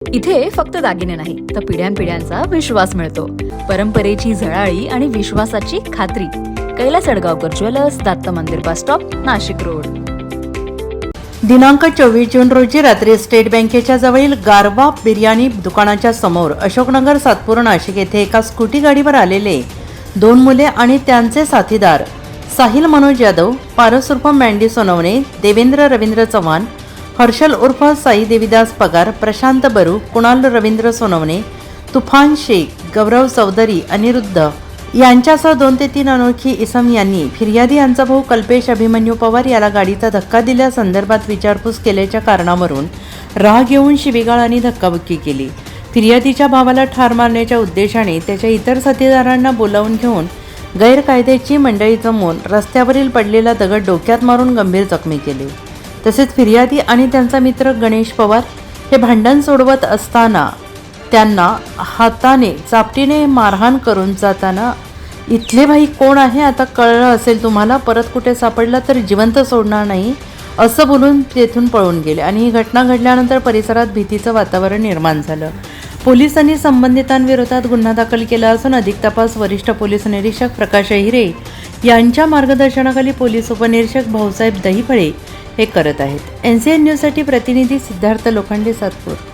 इथे फक्त दागिने नाही तर पिढ्यानपिढ्यांचा विश्वास मिळतो. परंपरेची झळाळी आणि विश्वासाची खात्री. कैलास अडगावकर ज्वेलर्स, दत्त मंदिर बस स्टॉप, नाशिक रोड. दिनांक 24 जून रोजी रात्री स्टेट बँकेच्या जवळील गारवा बिर्याणी दुकानाच्या समोर अशोकनगर सातपूर नाशिक येथे एका स्कूटी गाडीवर आलेले दोन मुले आणि त्यांचे साथीदार साहिल मनोज यादव, पारस उर्फ मँडी सोनवणे, देवेंद्र रवींद्र चव्हाण, हर्षल उर्फ साई देविदास पगार, प्रशांत बरू, कुणाल रवींद्र सोनवणे, तुफान शेख, गौरव चौधरी, अनिरुद्ध यांच्यासह 2 ते 3 अनोळखी इसम यांनी फिर्यादी यांचा भाऊ कल्पेश अभिमन्यू पवार याला गाडीचा धक्का दिल्यासंदर्भात विचारपूस केल्याच्या कारणावरून राग येऊन शिवीगाळ आणि धक्काबुक्की केली. फिर्यादीच्या भावाला ठार मारण्याच्या उद्देशाने त्याच्या इतर साथीदारांना बोलावून घेऊन गैरकायद्याची मंडळी जमवून रस्त्यावरील पडलेला दगड डोक्यात मारून गंभीर जखमी केले. तसेच फिर्यादी आणि त्यांचा मित्र गणेश पवार हे भांडण सोडवत असताना त्यांना हाताने चापटीने मारहाण करून जाताना, इथले भाई कोण आहे आता कळलं असेल तुम्हाला, परत कुठे सापडला तर जिवंत सोडणार नाही असं बोलून तेथून पळून गेले आणि ही घटना घडल्यानंतर परिसरात भीतीचं वातावरण निर्माण झालं. पोलिसांनी संबंधितांविरोधात गुन्हा दाखल केला असून अधिक तपास वरिष्ठ पोलीस निरीक्षक प्रकाश अहिरे यांच्या मार्गदर्शनाखाली पोलीस उपनिरीक्षक भाऊसाहेब दहिफळे हे करत आहेत. NCN न्यूजसाठी प्रतिनिधी सिद्धार्थ लोखंडे, सातपूर.